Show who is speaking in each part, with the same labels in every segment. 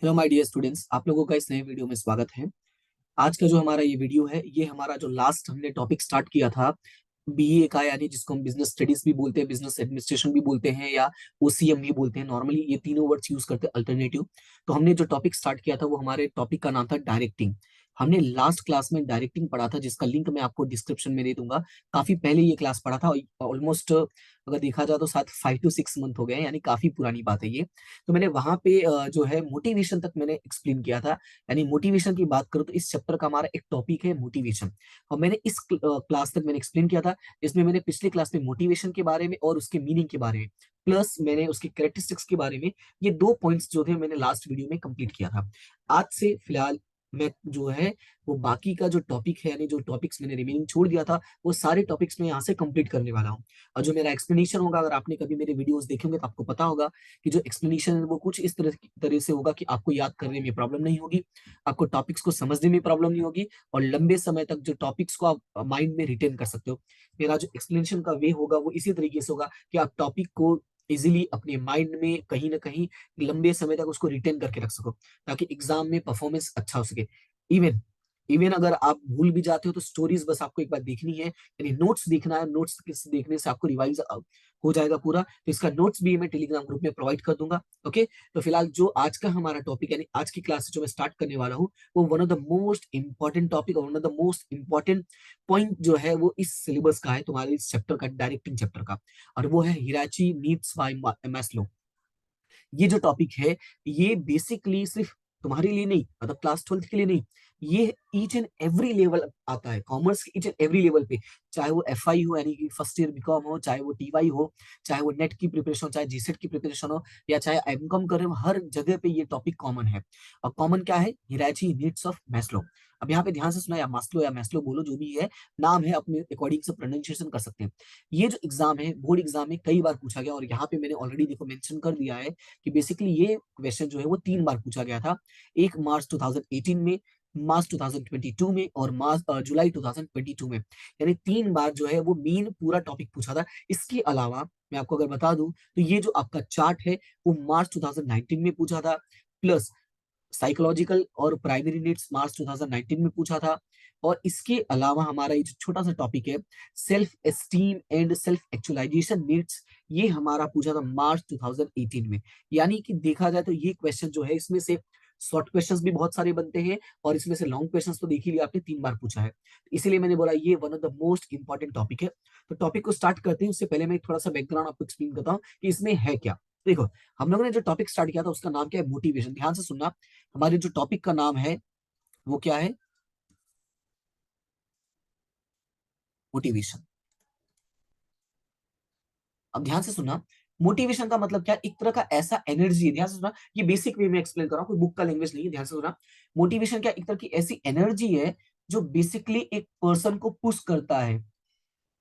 Speaker 1: Hello my dear students, आप लोगों का इस नए वीडियो में स्वागत है। आज का जो हमारा ये वीडियो है, ये हमारा जो लास्ट हमने टॉपिक स्टार्ट किया था बीए का, यानी जिसको हम बिजनेस स्टडीज भी बोलते हैं, बिजनेस एडमिनिस्ट्रेशन भी बोलते हैं या ओसीएम भी बोलते हैं। नॉर्मली ये तीनों वर्ड्स यूज करते हैं अल्टरनेटिव। तो हमने जो टॉपिक स्टार्ट किया था वो हमारे टॉपिक का नाम था डायरेक्टिंग। हमने लास्ट क्लास में डायरेक्टिंग पढ़ा था, जिसका लिंक मैं आपको डिस्क्रिप्शन में दे दूंगा। काफी पहले ये क्लास पढ़ा था, ऑलमोस्ट अगर देखा जाए तो साथ 5 to 6 मंथ हो गए हैं, यानी काफी पुरानी बात है ये। तो मैंने वहां पे जो है मोटिवेशन तक मैंने एक्सप्लेन किया था। यानी मोटिवेशन की बात करूं तो इस चैप्टर का हमारा एक टॉपिक है मोटिवेशन। और मैंने इस क्लास तक मैंने एक्सप्लेन किया था। इसमें मैंने पिछली क्लास में मोटिवेशन के बारे में और उसके मीनिंग के बारे में, प्लस मैंने उसके कैरेक्टरिस्टिक्स के बारे में, ये 2 पॉइंट्स जो थे मैंने लास्ट वीडियो में कंप्लीट किया था। आज से फिलहाल मैं जो है वो बाकी का जो टॉपिक है, यानी जो टॉपिक्स मैंने रिमेनिंग छोड़ दिया था, वो सारे टॉपिक्स मैं यहाँ से कंप्लीट करने वाला हूँ। और जो मेरा एक्सप्लेनेशन होगा, अगर आपने कभी मेरे वीडियोस देखे होंगे तो आपको पता होगा कि जो एक्सप्लेनेशन है वो कुछ इस तरह से होगा कि आपको याद करने में प्रॉब्लम नहीं होगी, आपको टॉपिक्स को समझने में प्रॉब्लम नहीं होगी, और लंबे समय तक जो टॉपिक्स को आप माइंड में रिटेन कर सकते हो। मेरा जो एक्सप्लेनेशन का वे होगा वो इसी तरीके से होगा कि आप टॉपिक को इजीली अपने माइंड में कहीं ना कहीं लंबे समय तक उसको रिटेन करके रख सको, ताकि एग्जाम में परफॉर्मेंस अच्छा हो सके। इवन इवन अगर आप भूल भी जाते हो तो स्टोरीज बस आपको एक बार देखनी है, यानी नोट्स देखना है। नोट्स देखने से आपको रिवाइज हो जाएगा पूरा। तो इसका नोट्स भी मैं टेलीग्राम ग्रुप में प्रोवाइड कर दूंगा। ओके, तो फिलहाल जो आज का हमारा टॉपिक, यानी आज की क्लास जो मैं स्टार्ट करने वाला हूँ, वो one of the most important topic और one of the most important point जो है वो इस सिलेबस का है, तुम्हारे इस चैप्टर का, डायरेक्टिंग चैप्टर का। और वो है हिराची नीड्स बाय मैस्लो। ये जो टॉपिक है, ये बेसिकली सिर्फ तुम्हारे लिए नहीं, मतलब क्लास 12th के लिए नहीं, ये ईच एंड एवरी लेवल आता है, कॉमर्स के ईच एंड एवरी लेवल पे। चाहे वो एफआई हो, यानी कि फर्स्ट ईयर बीकॉम हो, चाहे वो टीवाई हो, चाहे वो नेट की प्रिपरेशन हो, चाहे जीसेट की प्रिपरेशन हो, या चाहे एमकॉम कर रहे हो, हर जगह पे ये टॉपिक कॉमन है। और कॉमन क्या है? हिराची नीड्स ऑफ मैस्लो। अब यहाँ पे ध्यान से सुना, या मैस्लो बोलो, जो भी है नाम है, अपने अकॉर्डिंग से प्रोनाउंसिएशन कर सकते हैं। ये जो एग्जाम है, बोर्ड एग्जाम में कई बार पूछा गया, और यहाँ पे मैंने ऑलरेडी देखो मेंशन कर दिया है कि बेसिकली ये क्वेश्चन जो है वो 3 बार पूछा गया था। एक मार्च 2018 में, मार्च 2022 में, और जुलाई 2022 में। यानी 3 बार जो है वो मेन पूरा टॉपिक पूछा था। इसके अलावा मैं आपको अगर बता दूं तो ये जो आपका चार्ट है वो मार्च 2019 में पूछा था, प्लस साइकोलॉजिकल और प्राइमरी नीड्स मार्च 2019 में पूछा था। और इसके अलावा हमारा ये जो छोटा सा टॉपिक है, self esteem and self actualization needs, ये हमारा पूछा था मार्च 2018 में। यानी कि देखा जाए तो ये क्वेश्चन जो है, इसमें से शॉर्ट क्वेश्चंस भी बहुत सारे बनते हैं, और इसमें से लॉन्ग क्वेश्चंस तो देख ही लिया आपने, 3 बार पूछा है। इसीलिए मैंने बोला ये one of the most important topic है। तो टॉपिक को स्टार्ट करते हैं, उससे पहले मैं थोड़ा सा बैकग्राउंड आपको एक्सप्लेन करता हूँ कि इसमें है क्या। देखो, हम लोगों ने जो टॉपिक स्टार्ट किया था उसका नाम क्या है? मोटिवेशन। ध्यान से सुनना, हमारे जो टॉपिक का नाम है वो क्या है? मोटिवेशन। अब ध्यान से सुनना, मोटिवेशन का मतलब क्या है? एक तरह का ऐसा एनर्जी है, ध्यान से सुनना, ये बेसिक वे में एक्सप्लेन कर रहा हूं, कोई बुक का लैंग्वेज नहीं है, ध्यान से सुनना। मोटिवेशन क्या, एक तरह की ऐसी एनर्जी है जो बेसिकली एक पर्सन को पुश करता है।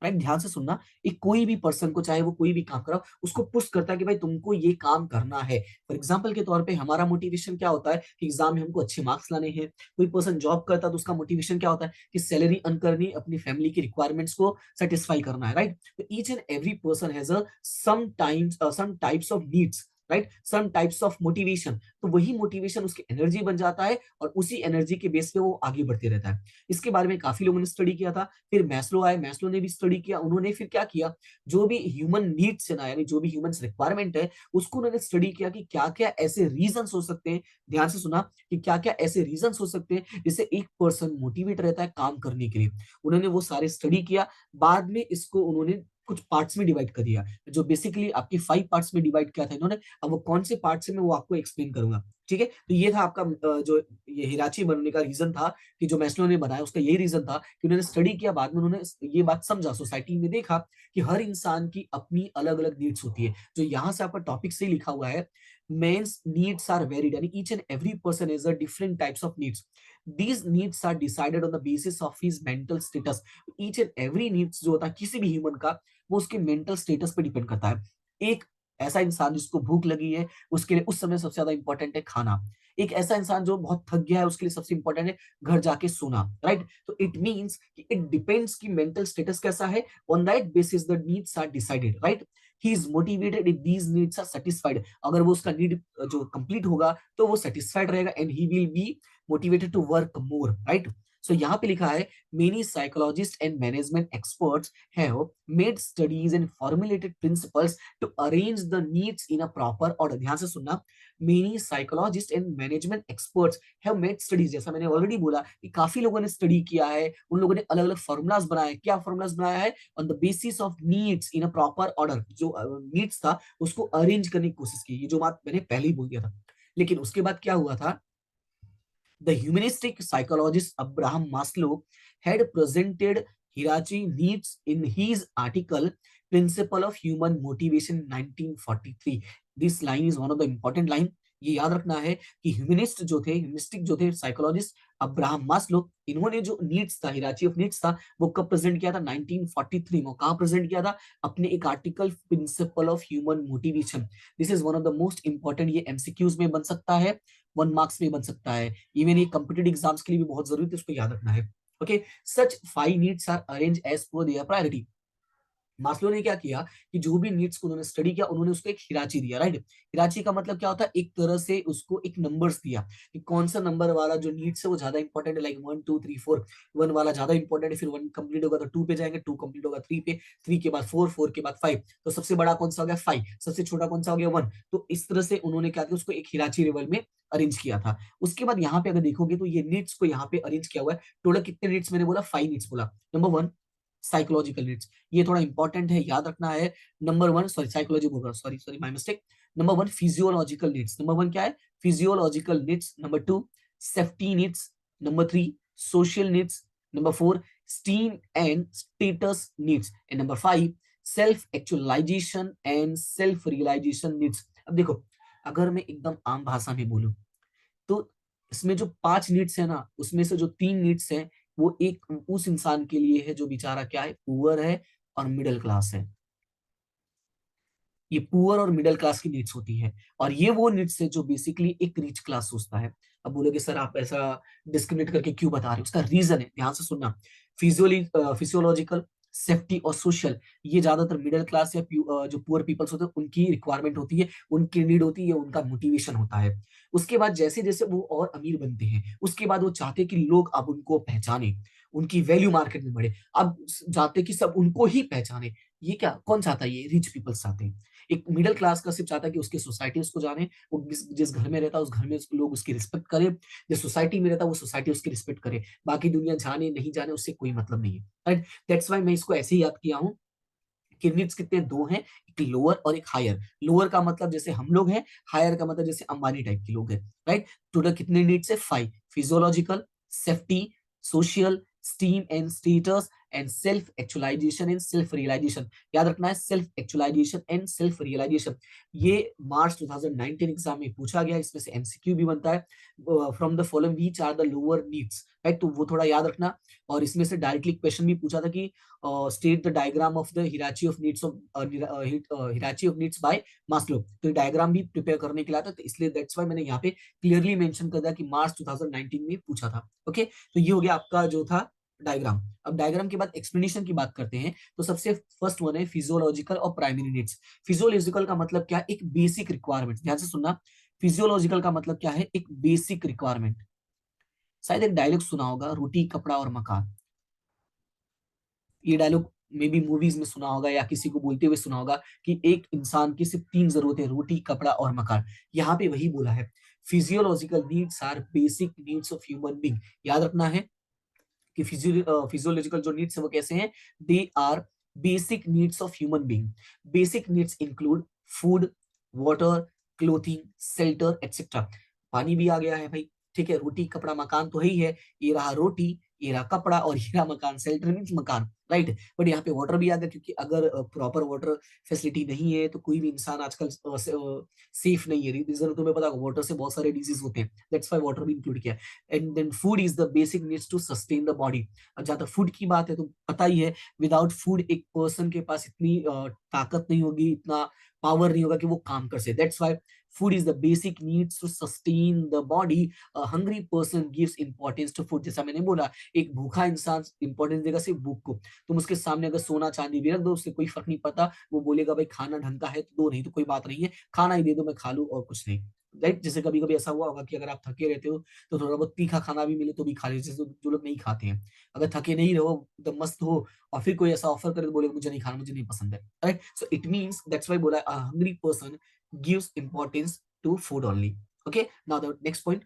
Speaker 1: राइट, ध्यान से सुनना। एक कोई भी पर्सन को, चाहे वो कोई भी काम करा, उसको पुश करता है कि भाई तुमको ये काम करना है। फॉर एग्जाम्पल के तौर पे हमारा मोटिवेशन क्या होता है कि एग्जाम में हमको अच्छे मार्क्स लाने हैं। कोई पर्सन जॉब करता है तो उसका मोटिवेशन क्या होता है कि सैलरी अर्न करनी, अपनी फैमिली की रिक्वायरमेंट्स को सेटिस्फाई करना है। राइट, तो each and every person has a some types of needs, right, some types of motivation. तो वही मोटिवेशन उसकी एनर्जी बन जाता है, और उसी एनर्जी के बेस पे वो आगे बढ़ते रहता है। इसके बारे में काफी लोगों ने स्टडी किया था। फिर मैस्लो आए, मैस्लो ने भी स्टडी किया। उन्होंने फिर क्या किया, जो भी ह्यूमन नीड्स है ना, यानी जो भी ह्यूमन रिक्वायरमेंट है, उसको उन्होंने स्टडी किया कि क्या क्या ऐसे रीजंस हो सकते हैं। ध्यान से सुना, कि क्या क्या ऐसे रीजंस हो सकते हैं जिससे एक पर्सन मोटिवेट रहता है काम करने के लिए। उन्होंने वो सारे स्टडी किया। बाद में इसको उन्होंने कुछ पार्ट्स में डिवाइड कर दिया, जो बेसिकली आपके 5 पार्ट्स में डिवाइड किया था इन्होंने। अब वो कौन से पार्ट्स है मैं वो आपको एक्सप्लेन करूंगा। ठीक है, तो ये था आपका जो ये हिराची बनने का रीजन था, कि जो मैस्लो ने बनाया उसका यही रीजन था कि उन्होंने स्टडी किया, बाद में उन्होंने ये बात समझा, सोसाइटी में देखा कि हर इंसान की अपनी अलग अलग नीड्स होती है। जो यहाँ से आपका टॉपिक से लिखा हुआ है, मेंस नीड्स आर वेरिड, यानी each and every person is a different types of needs. These needs are decided on the basis of his mental status. Each and every needs जो होता है किसी भी ह्यूमन का, वो उसके मेंटल स्टेटस पे डिपेंड करता है। एक ऐसा इंसान जिसको भूख लगी है, उसके लिए उस समय सबसे ज्यादा इंपॉर्टेंट है खाना। एक ऐसा इंसान जो बहुत थक गया है, उसके लिए सबसे इंपॉर्टेंट है घर जाके सोना। राइट, तो इट मींस कि इट डिपेंड्स कि मेंटल स्टेटस कैसा है, on that basis the needs are decided. Right, he is motivated if these needs are satisfied, अगर वो उसका नीड जो कंप्लीट होगा तो वो सेटिस्फाइड रहेगा, and he will be motivated to work more, right. So यहाँ पे लिखा है many psychologist and management experts have made studies and formulated principles to arrange the needs in a proper order. ध्यान से सुनना, many psychologist and management experts have made studies, जैसा मैंने already बोला कि काफी लोगों ने स्टडी किया है, उन लोगों ने अलग अलग फॉर्मुलाज बनाए। क्या फॉर्मुलाज बनाया है? On the basis of needs in a proper order, जो नीड्स था उसको अरेंज करने की कोशिश की, ये जो बात मैंने पहले ही बोल दिया था। लेकिन उसके बाद क्या हुआ था? The humanistic psychologist Abraham Maslow had presented hierarchy needs in his article Principle of Human Motivation 1943. This line is one of the important line. ये याद रखना है कि ह्यूमनिस्टिक जो थे साइकोलॉजिस्ट अब्राहम मास्लो, इन्होंने जो नीड्स था, हिराची ऑफ नीड्स था, वो कब प्रेजेंट किया था? 1943 में। कहाँ प्रेजेंट किया था? अपने एक article principle of human motivation. This is one of the most important, ये एमसीक्यूज में बन सकता है, 1 मार्क्स में बन सकता है, इवन ये कॉम्पिटेटिव एग्जाम्स के लिए भी बहुत जरूरी है, उसको याद रखना है। Okay, such 5 needs are arrange as per their priority. Maslow ने क्या किया कि जो भी नीड्स को उन्होंने स्टडी किया, उन्होंने उसको एक हिराची दिया, राइट। हिराची का मतलब क्या होता है? एक तरह से उसको एक नंबर्स दिया कि कौन सा नंबर वाला जो नीड्स है वो ज्यादा इंपॉर्टेंट है, लाइक 1 2 3 4। 1 वाला ज्यादा इंपॉर्टेंट है, फिर 1 कंप्लीट होगा तो 2 पे जाएंगे, 2 कंप्लीट होगा 3 पे, 3 के बाद 4, 4 के बाद 5। तो सबसे बड़ा कौन सा हो गया? 5। सबसे छोटा कौन सा हो गया? 1। तो इस तरह से उन्होंने क्या किया, उसको एक हिराची लेवल में अरेंज किया था। उसके बाद यहाँ पे अगर देखोगे तो ये नीड्स को यहाँ पे अरेंज किया हुआ है। टोटल कितने नीड्स मैंने बोला? 5 नीड्स बोला। नंबर 1 साइकोलॉजिकल नीड्स, ये थोड़ा इंपॉर्टेंट है, याद रखना है। नंबर 1, सॉरी साइकोलॉजी बोल रहा हूँ, sorry sorry my mistake. Number 1 physiological needs, number 1 क्या है? Physiological needs. Number 2 safety needs. Number 3 social needs. Number 4 esteem and status needs. And number 5 self actualization and self realization needs. अब देखो, अगर मैं एकदम आम भाषा में बोलूं तो इसमें जो 5 नीड्स है ना, उसमें से जो 3 नीड्स है वो एक उस इंसान के लिए है जो बेचारा क्या है? पुअर है और मिडिल क्लास है। ये पुअर और मिडिल क्लास की नीड्स होती है, और ये वो नीड्स है जो बेसिकली एक रिच क्लास सोचता है। अब बोलोगे सर आप ऐसा डिस्क्रिमिनेट करके क्यों बता रहे हो? उसका रीजन है, ध्यान से सुनना। फिजियोलॉजिकल, सेफ्टी और सोशल, ये ज्यादातर मिडिल क्लास या जो पुअर पीपल्स होते हैं उनकी रिक्वायरमेंट होती है, उनकी नीड होती है, उनका मोटिवेशन होता है। उसके बाद जैसे जैसे वो और अमीर बनते हैं, उसके बाद वो चाहते हैं कि लोग अब उनको पहचाने, उनकी वैल्यू मार्केट में बढ़े। अब चाहते हैं कि सब उनको ही पहचाने। ये क्या कौन चाहता है? ये रिच पीपल्स चाहते हैं। एक मिडिल क्लास का सिर्फ चाहता है कि उसकी सोसाइटी उसको जाने, वो जिस घर में रहता है उस घर में लोग उसकी रिस्पेक्ट करें, जिस सोसाइटी में रहता है वो सोसाइटी उसकी रिस्पेक्ट करे, बाकी दुनिया जाने नहीं जाने उससे कोई मतलब नहीं है, राइट। दैट्स वाई मैं इसको ऐसे ही याद किया हूँ कि नीड्स कितने? 2 हैं, एक लोअर और एक हायर। लोअर का मतलब जैसे हम लोग हैं, हायर का मतलब जैसे अंबानी टाइप के लोग हैं, राइट। टोटल कितने नीड्स है? 5। Physiological, safety, social, esteem and status, and self actualization and self realization. याद रखना है, self actualization and self realization. ये मार्च 2019 एग्जाम में पूछा गया, इसमें से एमसीक्यू भी बनता है। From the following which are the lower needs, right, तो वो थोड़ा याद रखना। और इसमें से डायरेक्टली क्वेश्चन भी पूछा था कि state the diagram of the hierarchy of needs of hierarchy of needs by Maslow. तो डायग्राम भी प्रिपेयर करने के लिए आता है, तो इसलिए दैट्स व्हाई मैंने यहाँ पे क्लियरली मेंशन कर दिया कि मार्च 2019 में पूछा था। ओके, तो ये हो गया आपका जो था डायग्राम। अब डायग्राम के बाद एक्सप्लेनेशन की बात करते हैं, तो सबसे फर्स्ट वन है फिजियोलॉजिकल और प्राइमरी नीड्स। फिजियोलॉजिकल का मतलब क्या? एक बेसिक रिक्वायरमेंट। ध्यान से सुनना, फिजियोलॉजिकल का मतलब क्या है? एक बेसिक रिक्वायरमेंट। शायद एक डायलॉग सुना होगा, रोटी कपड़ा और मकान। ये डायलॉग मे बी मूवीज में सुना होगा या किसी को बोलते हुए सुना होगा कि एक इंसान की सिर्फ 3 जरूरतें, रोटी कपड़ा और मकान। यहाँ पे वही बोला है, physiological needs are basic needs of human being. याद रखना है कि फिजियोलॉजिकल जो नीड्स है वो कैसे हैं? They are basic needs of human being. Basic needs include food, water, clothing, shelter etcetera. पानी भी आ गया है भाई, ठीक है। रोटी कपड़ा मकान तो है ही है, ये रहा रोटी, ये रहा कपड़ा, और ये रहा मकान। शेल्टर मीन्स मकान, राइट। बट यहाँ पे वाटर भी आ गया, क्योंकि अगर प्रॉपर वाटर फैसिलिटी नहीं है तो कोई भी इंसान आजकल सेफ नहीं है। रीजन तुम्हें पता होगा, वाटर से बहुत सारे डिजीज होते हैं, दैट्स व्हाई वाटर भी इंक्लूड किया। And then food is the basic needs to sustain the body. अब जहाँ तक फूड की बात है तो पता ही है, विदाउट फूड एक पर्सन के पास इतनी ताकत नहीं होगी, इतना पावर नहीं होगा कि वो काम कर सके। That's why food is the basic needs to sustain the body, a hungry person gives importance to food. जैसा मैंने बोला, एक भूखा इंसान इंपॉर्टेंस देगा सिर्फ भूख को। तुम उसके सामने अगर सोना चांदी भी रख दो, उससे कोई फर्क नहीं पड़ता, वो बोलेगा भाई खाना ढंग का है तो दो, नहीं तो कोई बात नहीं है, खाना ही दे दो मैं खा लूं और कुछ नहीं। राइट, जैसे कभी कभी ऐसा हुआ होगा कि अगर आप थके रहते हो तो थोड़ा बहुत तीखा खाना भी मिले तो भी खा लीजिए, जैसे जो लोग नहीं खाते हैं। अगर थके नहीं रहो, एकदम मस्त हो, और फिर कोई ऐसा ऑफर करे तो बोले मुझे नहीं खाना, मुझे नहीं पसंद है। Right, so it means that's why बोला a hungry person gives importance to food only. Okay, now the next point,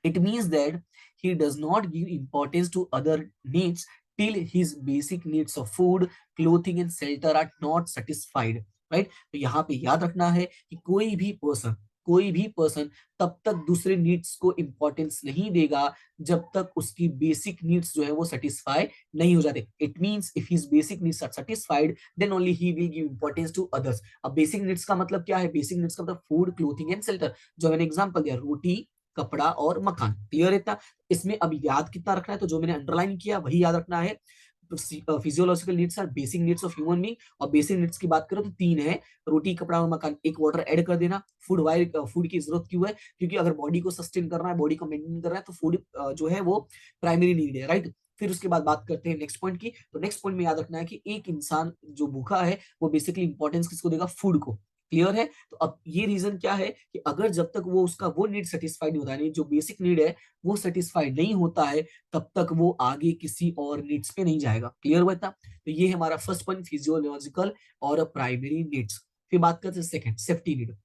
Speaker 1: it means that he does not give importance to other needs till his basic needs of food, clothing and shelter are not satisfied. Right? तो यहाँ पे याद रखना है कि कोई भी person तब तक दूसरे नीड्स को इंपॉर्टेंस नहीं देगा जब तक उसकी बेसिक नीड्स जो है वो सेटिस्फाई नहीं हो जाते। It means if his basic needs are satisfied then only he will give importance to others. अब बेसिक नीड्स का मतलब क्या है? बेसिक नीड्स का मतलब फूड, क्लोथिंग एंड शेल्टर। जो मैंने एग्जांपल दिया, रोटी, कपड़ा और मकान। क्लियर है इतना? इसमें अब याद कितना रखना है, तो जो मैंने अंडरलाइन किया वही याद रखना है। Physiological needs are basic needs of human being, और बेसिक नीड्स की बात करो तो तीन है, रोटी, कपड़ा और मकान। एक वाटर ऐड कर देना। फूड, वाई फूड की जरूरत क्यों है? क्योंकि अगर बॉडी को सस्टेन करना है, बॉडी को मेंटेन करना है, तो फूड जो है वो प्राइमरी नीड है। राइट, फिर उसके बाद बात करते हैं नेक्स्ट पॉइंट की। तो नेक्स्ट पॉइंट में याद रखना है कि एक इंसान जो भूखा है वो बेसिकली इंपॉर्टेंस किसको देगा? फूड को। क्लियर है? तो अब ये रीजन क्या है कि अगर जब तक वो उसका वो नीड सेटिस्फाइड नहीं होता है, जो बेसिक नीड है वो सेटिस्फाइड नहीं होता है, तब तक वो आगे किसी और नीड्स पे नहीं जाएगा। क्लियर हुआ इतना? तो ये है हमारा फर्स्ट पॉइंट, फिजियोलॉजिकल और प्राइमरी नीड्स। फिर बात करते हैं सेकंड, सेफ्टी नीड।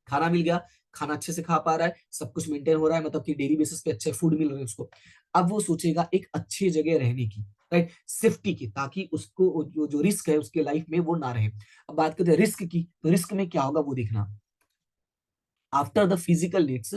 Speaker 1: खाना मिल गया, खाना अच्छे से खा पा रहा है, सब कुछ मेंटेन हो रहा है, मतलब कि डेली बेसिस पे अच्छे फूड मिल रहे हैं उसको। अब वो सोचेगा एक अच्छी जगह रहने की, राइट, सेफ्टी की, ताकि उसको जो रिस्क है उसके लाइफ में वो ना रहे। अब बात करते हैं रिस्क की, तो रिस्क में क्या होगा वो देखना। After the physical needs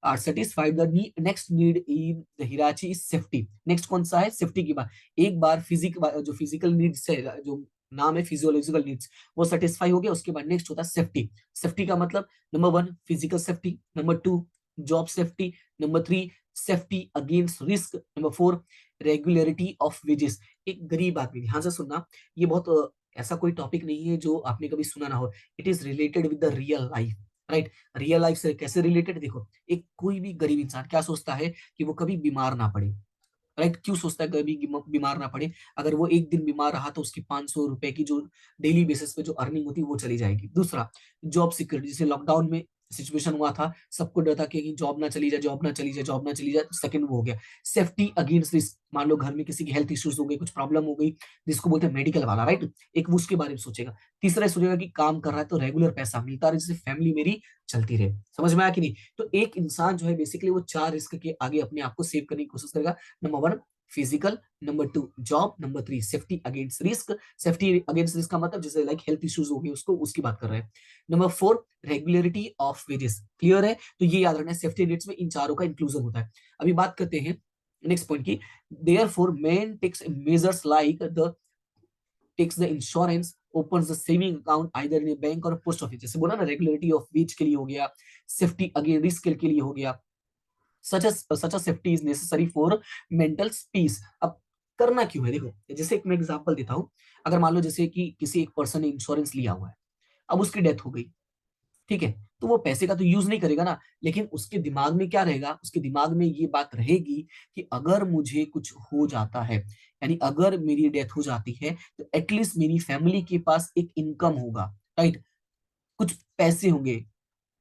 Speaker 1: are satisfied, the next need in the hierarchy is safety. Next कौन सा है? सेफ्टी की बात। एक बार जो फिजिकल नीड्स है, जो नाम है फिजियोलॉजिकल नीड्स, वो सेटिस्फाई हो गया, उसके बाद नेक्स्ट होता है सेफ्टी। सेफ्टी का मतलब number one physical safety, number two job safety, number three safety against risk, number four regularity of wages. एक गरीब आदमी, ध्यान से सुनना, ये बहुत ऐसा कोई टॉपिक नहीं है जो आपने कभी सुना ना हो। It is related with the real life. Right, real life से कैसे रिलेटेड? देखो, एक कोई भी गरीब इंसान क्या सोचता है कि वो कभी बीमार ना पड़े। राइट, क्यों सोचता है कभी बीमार ना पड़े? अगर वो एक दिन बीमार रहा तो उसकी 500 रुपए की जो डेली बेसिस पे जो अर्निंग होती है वो चली जाएगी। दूसरा, जॉब सिक्योरिटी। जैसे लॉकडाउन में सिचुएशन हुआ था, सबको डर था कि कहीं जॉब ना चली जाए, जॉब ना चली जाए, जॉब ना चली जाए। तो सेकंड वो हो गया सेफ्टी अगेंस्ट रिस्क। मान लो घर में किसी की हेल्थ इश्यूज हो गई, कुछ प्रॉब्लम हो गई, जिसको बोलते हैं मेडिकल वाला। राइट, एक वो उसके बारे में सोचेगा। तीसरा सोचेगा कि काम कर रहा है तो रेगुलर पैसा मिलता रहे, जिससे फैमिली मेरी चलती रहे। समझ में आया कि नहीं? तो एक इंसान जो है बेसिकली वो चार रिस्क के आगे अपने आप को सेव करने की कोशिश करेगा। Number one physical, number two job, number three safety against risk. Safety against risk का मतलब जैसे लाइक हेल्थ इश्यूज हो गए उसको, उसकी बात कर रहे हैं। Number four regularity of wages. Clear है? तो ये याद रखना है, सेफ्टी नेट्स में इन चारों का इंक्लूजन होता है। अभी बात करते हैं नेक्स्ट पॉइंट की। Therefore man takes measures like the takes the insurance, opens the saving account either in a bank और पोस्ट ऑफिस। जैसे बोला ना, रेगुलरिटी ऑफ वेज के लिए हो गया, सेफ्टी अगेंस्ट रिस्क के लिए हो गया। Such a safety is necessary for mental peace. अब करना क्यों है? देखो, जैसे एक मैं एग्जांपल देता हूँ। अगर मान लो जैसे कि किसी एक पर्सन ने इंश्योरेंस लिया हुआ है, अब उसकी डेथ हो गई, ठीक है, तो वो पैसे का तो यूज नहीं करेगा ना, लेकिन उसके दिमाग में क्या रहेगा? उसके दिमाग में ये बात रहेगी कि अगर मुझे कुछ हो जाता है, यानी अगर मेरी डेथ हो जाती है, तो एटलीस्ट मेरी फैमिली के पास एक इनकम होगा। राइट, कुछ पैसे होंगे,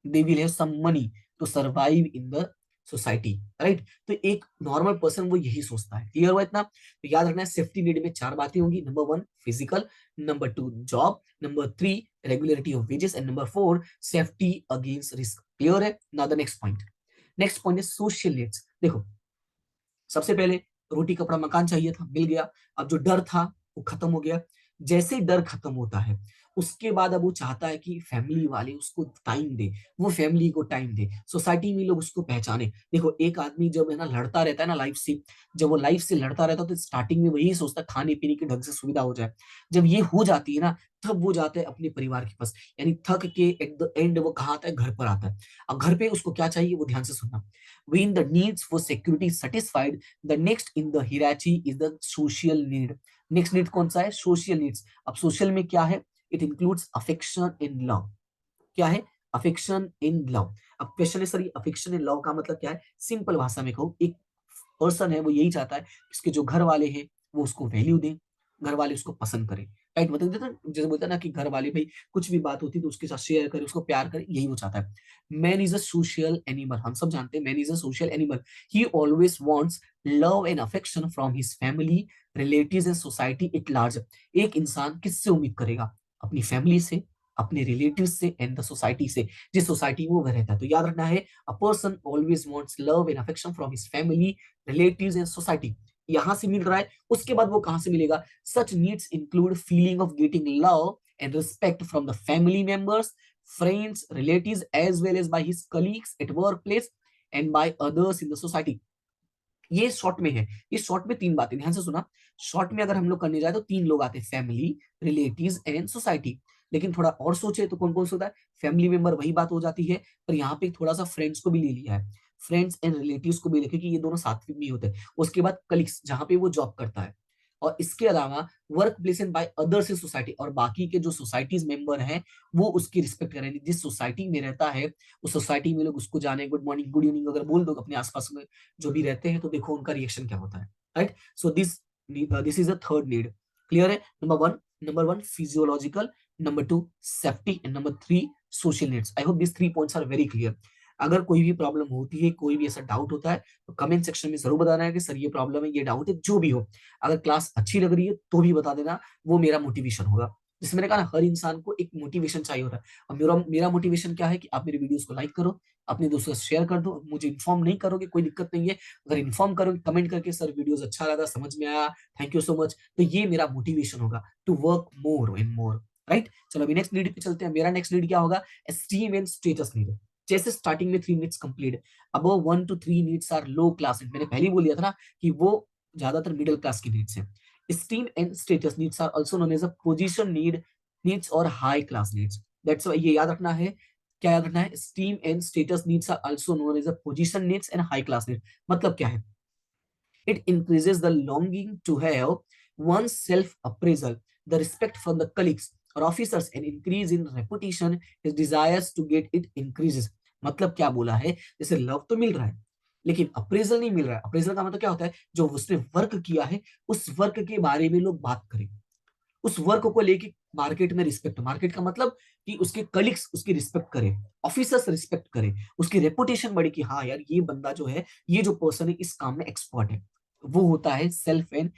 Speaker 1: they will have some money to survive in the society. Right, तो एक नॉर्मल पर्सन वो यही सोचता है। क्लियर हुआ इतना? तो याद रखना है, सेफ्टी नीड में चार बातें होंगी। Number one physical, number two job, number three regularity of wages and number four safety against risk. Clear है? Now the next point. Next point है सोशल नीड्स। देखो, सबसे पहले रोटी, कपड़ा, मकान चाहिए था, मिल गया। अब जो डर था वो खत्म हो गया। जैसे डर खत्म होता है, उसके बाद अब वो चाहता है कि फैमिली वाले उसको टाइम दे, वो फैमिली को टाइम दे, सोसाइटी में लोग उसको पहचाने। देखो, एक आदमी जब है ना लड़ता रहता है ना लाइफ से, जब वो लाइफ से लड़ता रहता है तो स्टार्टिंग में वही सोचता है खाने पीने की ढंग से सुविधा हो जाए। जब ये हो जाती है ना, तब वो जाता है अपने परिवार के पास, यानी थक के एट द एंड वो कहाँ आता है? घर पर आता है। अब घर पे उसको क्या चाहिए वो ध्यान से सुनना। when the needs for security is satisfied, the next in the hierarchy is the social need। Next need कौन सा है? Social needs. अब सोशल में क्या है? It includes affection and love. क्या है? Affection in love. अब क्वेश्चन है सर ये अफेक्शन इन लव का मतलब क्या है? सिंपल भाषा में कहूँ, एक पर्सन है वो यही चाहता है कि उसके जो घर वाले हैं वो उसको वैल्यू दें, घर वाले उसको पसंद करें, राइट? मतलब जैसे बोलते हैं ना कि घर वाले भाई कुछ भी बात होती है तो उसके साथ शेयर करें, उसको प्यार करें, यही वो चाहता है। Man is a social animal, हम सब जानते हैं man is a social animal. He always wants love and affection from his family, relatives and society it large. एक इंसान किससे उम्मीद करेगा? अपनी फैमिली से, अपने रिलेटिव से एंड द सोसाइटी से, जिस सोसाइटी में वो रहता है। तो याद रखना है, a person always wants love and affection from his family, relatives and society. यहां से मिल रहा है, उसके बाद वो कहां से मिलेगा? Such needs include feeling of getting love and respect from the family members, friends, relatives as well as by his colleagues at work place and by others in the society. ये शॉर्ट में है, ये short में तीन बातें, ध्यान से सुना। शॉर्ट में अगर हम लोग करने जाए तो तीन लोग आते हैं, फैमिली, रिलेटिव्स एंड सोसाइटी। लेकिन थोड़ा और सोचे तो कौन कौन से होता है? फैमिली मेंबर वही बात हो जाती है, पर यहाँ पे थोड़ा सा फ्रेंड्स को भी ले लिया है, फ्रेंड्स एंड रिलेटिव्स को भी लेके कि ये दोनों साथ में ही होते हैं। उसके बाद कलीग्स, जहां पे वो जॉब करता है, और इसके अलावा work place and by others in society, और बाकी के जो सोसाइटीज मेंबर हैं वो उसकी रिस्पेक्ट करें। जिस सोसाइटी में रहता है उस सोसाइटी में लोग उसको जाने गुड मॉर्निंग गुड इवनिंग अगर बोल दो अपने आसपास में जो भी रहते हैं, तो देखो उनका रिएक्शन क्या होता है, right? So this is a third need. Clear है? Number one physiological, number two safety and number three social needs. I hope this three points are very clear. अगर कोई भी प्रॉब्लम होती है, कोई भी ऐसा डाउट होता है, तो कमेंट सेक्शन में जरूर बताना है कि सर ये प्रॉब्लम है, ये डाउट है, जो भी हो। अगर क्लास अच्छी लग रही है तो भी बता देना, वो मेरा मोटिवेशन होगा। जैसे मैंने कहा ना, हर इंसान को एक मोटिवेशन चाहिए होता है। और मेरा मोटिवेशन क्या है कि आप मेरे वीडियोस को लाइक करो, अपने दोस्तों से शेयर कर दो। मुझे इन्फॉर्म नहीं करोगे कोई दिक्कत नहीं है, अगर इन्फॉर्म करोगे कमेंट करके सर वीडियोस अच्छा लगा, समझ में आया, थैंक यू सो मच, तो ये मेरा मोटिवेशन होगा to work more and more, right? चलो अभी नेक्स्ट नीड पे चलते हैं। मेरा नेक्स्ट नीड क्या होगा? Esteem and status need. जैसे स्टार्टिंग में 3 नीड्स कंप्लीट, अब 1 to 3 needs are low class need. मैंने पहले ही बोल दिया था ना कि वो ज्यादातर मिडिल क्लास की नीड्स है। esteem and status needs are also known as a position needs और high class needs. That's why ये याद रखना है। क्या याद रखना है? esteem and status needs are also known as a position needs and high class needs. मतलब क्या है? It increases the longing to have one's self appraisal, the respect from the colleagues or officers, and increase in reputation. His desires to get it increases. मतलब क्या बोला है? जैसे love तो मिल रहा है लेकिन अप्रेजल नहीं मिल रहा है। अप्रेजल का मतलब क्या होता है? जो उसने वर्क किया है उस वर्क के बारे में लोग बात करें, उस वर्क को लेके मार्केट में रिस्पेक्ट। मार्केट का मतलब कि उसके कलीग्स उसकी रिस्पेक्ट करें, ऑफिसर्स रिस्पेक्ट करें, उसकी रेपुटेशन बढ़े कि हाँ यार ये बंदा जो है, ये जो पर्सन है इस काम में एक्सपर्ट है। वो होता है self and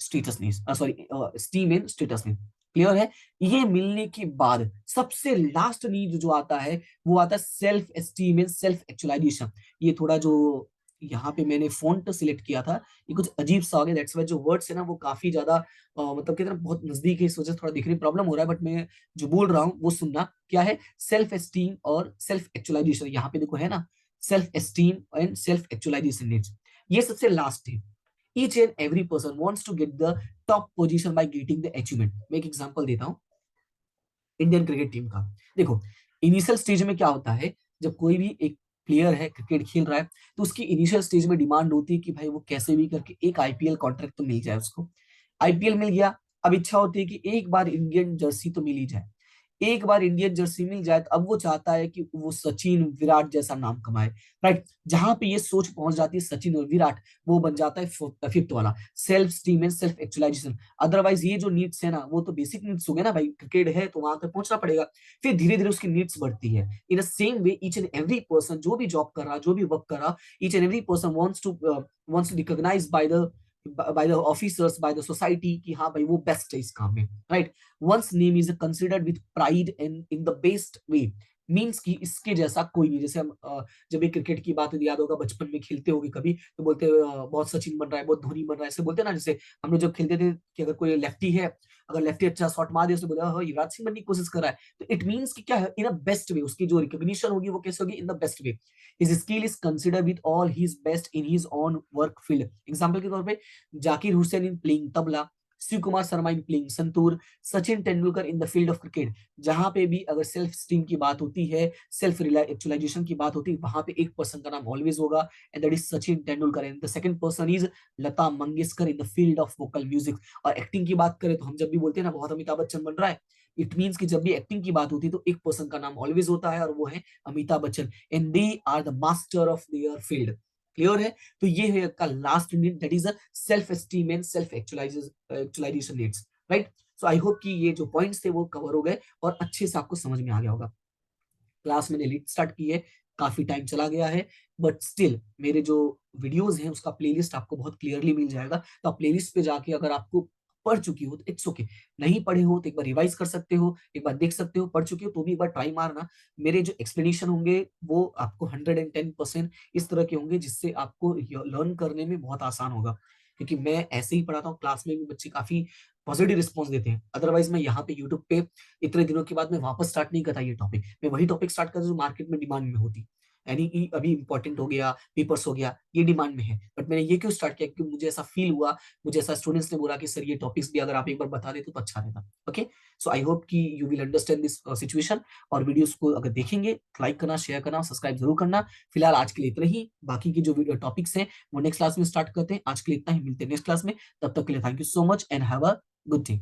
Speaker 1: status needs, sorry steam and status need. Clear है? ये मिलने के बाद सबसे लास्ट नीड जो आता है वो आता है self esteem and self actualization. ये थोड़ा जो यहाँ पे मैंने फॉन्ट सिलेक्ट किया था ये कुछ अजीब सा हो गया, दैट्स वाई जो वर्ड्स है ना वो काफी ज्यादा मतलब कहते हैं ना बहुत नजदीक है, इस वजह से थोड़ा दिखने में प्रॉब्लम हो रहा है, बट मैं जो बोल रहा हूँ वो सुनना। क्या है? सेल्फ एस्टीम और सेल्फ एक्चुअलाइजेशन। यहाँ पे देखो है ना, self esteem and self actualization needs, ये सबसे लास्ट है। Each and every person wants to get the top position by getting the achievement. मैं एक एग्जांपल देता हूँ इंडियन क्रिकेट टीम का। देखो इनिशियल स्टेज में क्या होता है, जब कोई भी एक प्लेयर है क्रिकेट खेल रहा है तो उसकी इनिशियल स्टेज में डिमांड होती है कि भाई वो कैसे भी करके एक आईपीएल कॉन्ट्रैक्ट तो मिल जाए उसको। आईपीएल मिल गया, अब इच्छा होती है कि एक बार इंडियन जर्सी तो मिल ही जाए। एक बार इंडियन जर्सी मिल जाए तो अब वो चाहता है कि वो सचिन विराट जैसा नाम कमाए, राइट? जहां पे ये सोच पहुंच जाती है सचिन और विराट, वो बन जाता है फिफ्थ वाला, self esteem and self actualization. Otherwise ये जो नीड्स है ना वो तो बेसिक नीड्स हो गए ना भाई, क्रिकेट है तो वहां तक पहुंचना पड़ेगा। फिर धीरे धीरे उसकी नीड्स बढ़ती है। In the same way each and every person जो भी जॉब कर रहा, जो भी वर्क कर रहा, each and every person wants to recognize by the officers, by the society कि हाँ भाई वो बेस्ट है इस काम में, right? Once name is considered with pride and in the best way, means कि इसके जैसा कोई नहीं। जैसे हम जब ये क्रिकेट की बात याद होगा, बचपन में खेलते होगे कभी तो बोलते बहुत सचिन बन रहा है, बहुत धोनी बन रहा है, ऐसे बोलते हैं ना। जैसे हम लोग जब खेलते थे कि अगर कोई लेफ्टी है, अगर लेफ्टी अच्छा शॉट मार दे तो बोले हाँ युवराज सिंह बनने की कोशिश कर रहा है। तो इट मीन्स कि क्या है, इन अ बेस्ट वे उसकी जो रिकॉग्निशन होगी वो कैसे होगी? In the best way. His skill is considered with all his best in his own work field. Example के तौर पे Zakir Hussain in playing tabla, Shiv Kumar Sharma in playing santoor, Sachin Tendulkar in the field of cricket. जहां पे भी अगर सेल्फ स्टीम की बात होती है, सेल्फ एक्चुअलाइजेशन की बात होती है, वहां पे एक पर्सन का नाम ऑलवेज होगा, and that is Sachin Tendulkar. And the second person is Lata Mangeshkar in the field of vocal music. और एक्टिंग की बात करें तो हम जब भी बोलते हैं ना बहुत अमिताभ बच्चन बन रहा है, इट मीन्स कि जब भी एक्टिंग की बात होती है तो एक पर्सन का नाम ऑलवेज होता है और वो है Amitabh Bachchan, and they are the master of their field. Clear है? तो ये है का last need, that is a self esteem and self actualization needs, right? So I hope कि ये जो पॉइंट्स थे वो कवर हो गए और अच्छे से आपको समझ में आ गया होगा। क्लास मैंने लेट स्टार्ट की है, काफी टाइम चला गया है, बट स्टिल मेरे जो वीडियोस हैं उसका प्लेलिस्ट आपको बहुत क्लियरली मिल जाएगा। तो आप प्लेलिस्ट पे जाके अगर आपको पढ़ चुकी हो तो इट्स ओके, नहीं पढ़े हो तो एक बार रिवाइज कर सकते हो, एक बार देख सकते हो, पढ़ चुके हो तो भी एक बार ट्राई मारना। मेरे जो एक्सप्लेनेशन होंगे वो आपको 110% इस तरह के होंगे जिससे आपको लर्न करने में बहुत आसान होगा, क्योंकि मैं ऐसे ही पढ़ाता हूँ, क्लास में भी बच्चे काफी पॉजिटिव रिस्पॉन्स देते हैं। अदरवाइज मैं यहाँ पे यूट्यूब पे इतने दिनों के बाद मैं वापस स्टार्ट नहीं करता ये टॉपिक, मैं वही टॉपिक स्टार्ट करता जो मार्केट में डिमांड में होती, यानी कि अभी इंपॉर्टेंट हो गया, पेपर्स हो गया, ये डिमांड में है। बट मैंने ये क्यों स्टार्ट किया? क्योंकि मुझे ऐसा फील हुआ, मुझे ऐसा स्टूडेंट्स ने बोला कि सर ये टॉपिक्स भी अगर आप एक बार बता देते तो अच्छा रहता। ओके, सो आई होप कि you will understand this situation. और वीडियोस को अगर देखेंगे लाइक करना, शेयर करना, सब्सक्राइब जरूर करना। फिलहाल आज के लिए इतना ही, बाकी की जो वीडियो टॉपिक्स हैं वो नेक्स्ट क्लास में स्टार्ट करते हैं। आज के लिए इतना ही, मिलते हैं नेक्स्ट क्लास में। तब तक के लिए thank you so much and have a good day.